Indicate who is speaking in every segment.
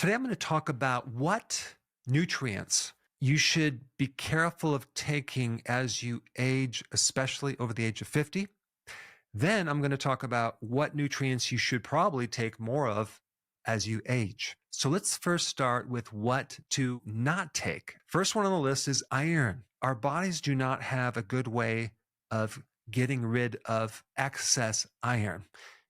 Speaker 1: Today I'm going to talk about what nutrients you should be careful of taking as you age, especially over the age of 50. Then I'm going to talk about what nutrients you should probably take more of as you age. So let's first start with what to not take. First one on the list is iron. Our bodies do not have a good way of getting rid of excess iron.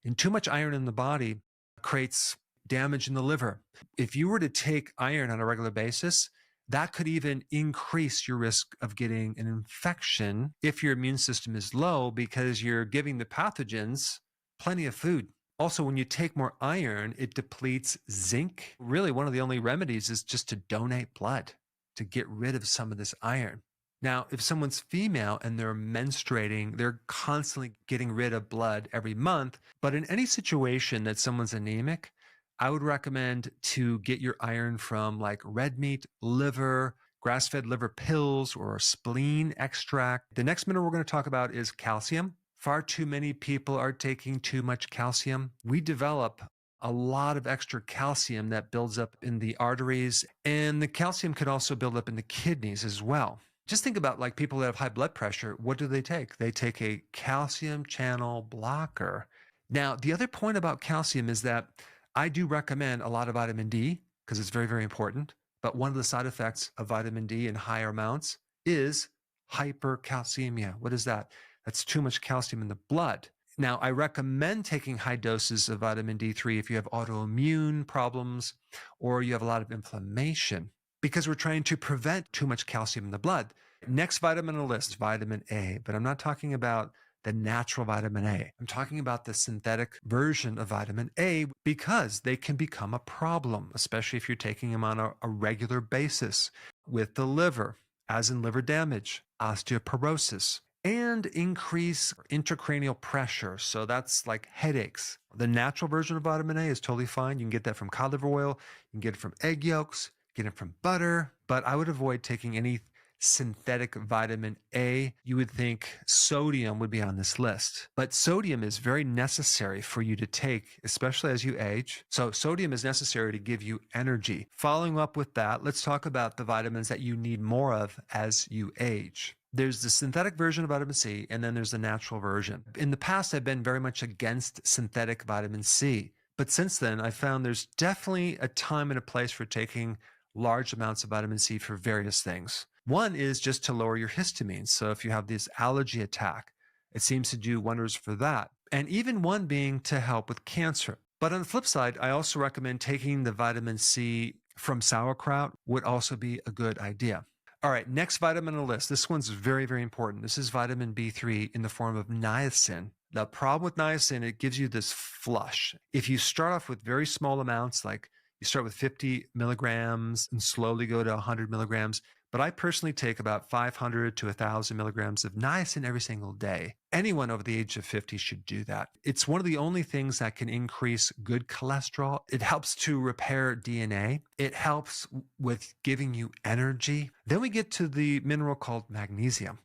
Speaker 1: And too much iron in the body creates damage in the liver. If you were to take iron on a regular basis, that could even increase your risk of getting an infection if your immune system is low because you're giving the pathogens plenty of food. Also, when you take more iron, it depletes zinc. Really, one of the only remedies is just to donate blood to get rid of some of this iron. Now, if someone's female and they're menstruating, they're constantly getting rid of blood every month. But in any situation that someone's anemic, I would recommend to get your iron from like red meat, liver, grass-fed liver pills, or spleen extract. The next mineral we're going to talk about is calcium. Far too many people are taking too much calcium. We develop a lot of extra calcium that builds up in the arteries, and the calcium could also build up in the kidneys as well. Just think about like people that have high blood pressure. What do they take? They take a calcium channel blocker. Now, the other point about calcium is that I do recommend a lot of vitamin D because it's very, very important. But one of the side effects of vitamin D in higher amounts is hypercalcemia. What is that? That's too much calcium in the blood. Now, I recommend taking high doses of vitamin D3 if you have autoimmune problems or you have a lot of inflammation because we're trying to prevent too much calcium in the blood. Next vitamin on the list, vitamin A, but I'm not talking about the natural vitamin A. I'm talking about the synthetic version of vitamin A because they can become a problem, especially if you're taking them on a regular basis with the liver, as in liver damage, osteoporosis, and increase intracranial pressure. So that's like headaches. The natural version of vitamin A is totally fine. You can get that from cod liver oil. You can get it from egg yolks, get it from butter, but I would avoid taking any synthetic vitamin A. You would think sodium would be on this list, but sodium is very necessary for you to take, especially as you age. So sodium is necessary to give you energy. Following up with that, let's talk about the vitamins that you need more of as you age. There's the synthetic version of vitamin C, and then there's the natural version. In the past, I've been very much against synthetic vitamin C, but since then, I found there's definitely a time and a place for taking large amounts of vitamin C for various things. One is just to lower your histamine. So if you have this allergy attack, it seems to do wonders for that. And even one being to help with cancer. But on the flip side, I also recommend taking the vitamin C from sauerkraut would also be a good idea. All right, next vitamin on the list. This one's very, very important. This is vitamin B3 in the form of niacin. The problem with niacin, it gives you this flush. If you start off with very small amounts, like you start with 50 milligrams and slowly go to 100 milligrams, but I personally take about 500 to 1,000 milligrams of niacin every single day. Anyone over the age of 50 should do that. It's one of the only things that can increase good cholesterol. It helps to repair DNA. It helps with giving you energy. Then we get to the mineral called magnesium.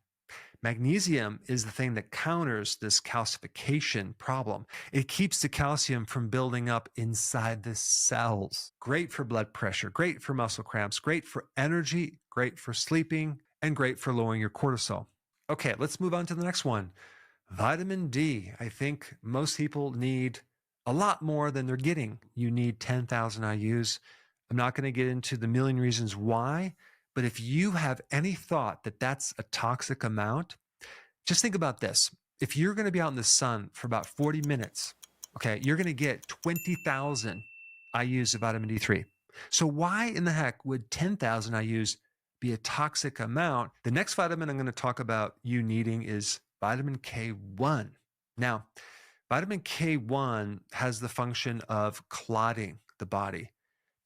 Speaker 1: Magnesium is the thing that counters this calcification problem. It keeps the calcium from building up inside the cells. Great for blood pressure, great for muscle cramps, great for energy, great for sleeping, and great for lowering your cortisol. Okay, let's move on to the next one. Vitamin D. I think most people need a lot more than they're getting. You need 10,000 IUs. I'm not going to get into the million reasons why, but if you have any thought that that's a toxic amount, just think about this. If you're going to be out in the sun for about 40 minutes, okay, you're going to get 20,000 IUs of vitamin D3. So why in the heck would 10,000 IUs be a toxic amount? The next vitamin I'm going to talk about you needing is vitamin K1. Now, vitamin K1 has the function of clotting the body.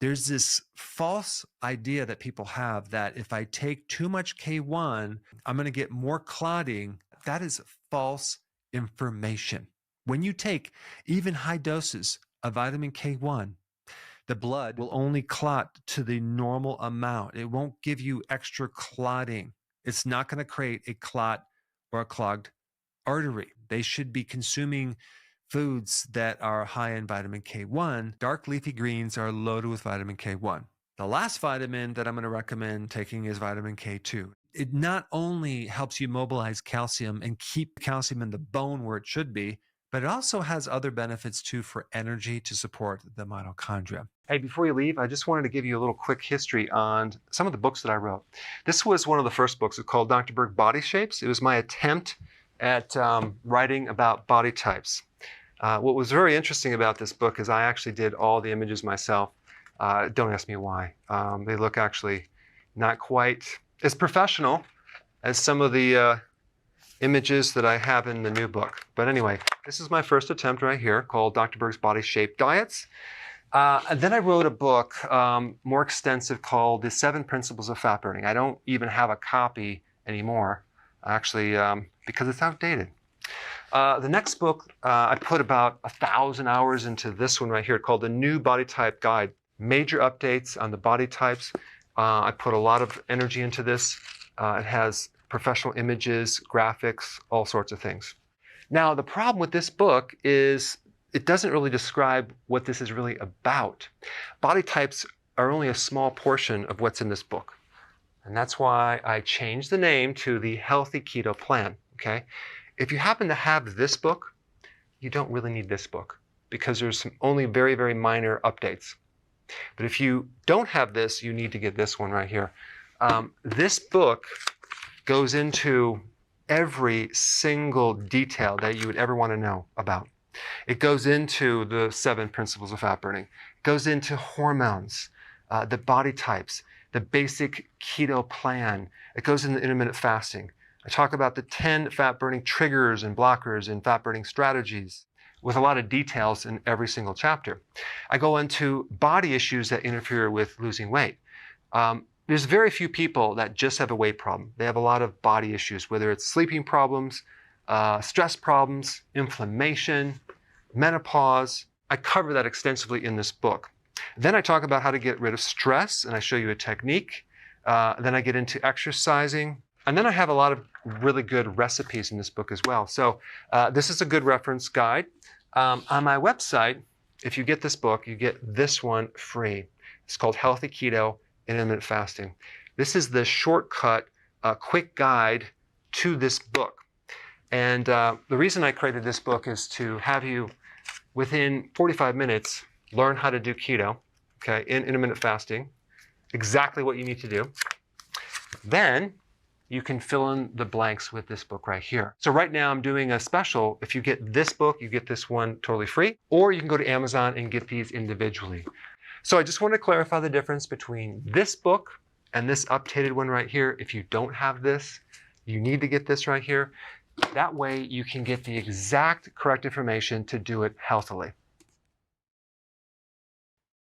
Speaker 1: There's this false idea that people have that if I take too much K1, I'm going to get more clotting. That is false information. When you take even high doses of vitamin K1, the blood will only clot to the normal amount. It won't give you extra clotting. It's not going to create a clot or a clogged artery. They should be consuming foods that are high in vitamin K1. Dark leafy greens are loaded with vitamin K1. The last vitamin that I'm going to recommend taking is vitamin K2. It not only helps you mobilize calcium and keep calcium in the bone where it should be, but it also has other benefits too for energy to support the mitochondria. Hey, before you leave, I just wanted to give you a little quick history on some of the books that I wrote. This was one of the first books. It's called Dr. Berg Body Shapes. It was my attempt at writing about body types. What was very interesting about this book is I actually did all the images myself. Don't ask me why. They look actually not quite as professional as some of the images that I have in the new book. But anyway, this is my first attempt right here called Dr. Berg's Body Shape Diets. And then I wrote a book more extensive called The 7 Principles of Fat Burning. I don't even have a copy anymore, actually, because it's outdated. The next book, I put about 1,000 hours into this one right here called The New Body Type Guide. Major updates on the body types. I put a lot of energy into this. It has professional images, graphics, all sorts of things. Now, the problem with this book is it doesn't really describe what this is really about. Body types are only a small portion of what's in this book. And that's why I changed the name to the Healthy Keto Plan, okay? If you happen to have this book, you don't really need this book because there's some only very, very minor updates. But if you don't have this, you need to get this one right here. This book goes into every single detail that you would ever want to know about. It goes into the 7 principles of fat burning. It goes into hormones, the body types, the basic keto plan. It goes into intermittent fasting. I talk about the 10 fat burning triggers and blockers and fat burning strategies with a lot of details in every single chapter. I go into body issues that interfere with losing weight. There's very few people that just have a weight problem. They have a lot of body issues, whether it's sleeping problems, stress problems, inflammation, menopause. I cover that extensively in this book. Then I talk about how to get rid of stress, and I show you a technique. Then I get into exercising. And then I have a lot of really good recipes in this book as well. So this is a good reference guide. On my website, if you get this book, you get this one free. It's called Healthy Keto Intermittent Fasting. This is the shortcut, quick guide to this book. And the reason I created this book is to have you, within 45 minutes, learn how to do keto, okay, in intermittent fasting, exactly what you need to do. Then you can fill in the blanks with this book right here. So right now I'm doing a special. If you get this book, you get this one totally free, or you can go to Amazon and get these individually. So I just want to clarify the difference between this book and this updated one right here. If you don't have this, you need to get this right here. That way you can get the exact correct information to do it healthily.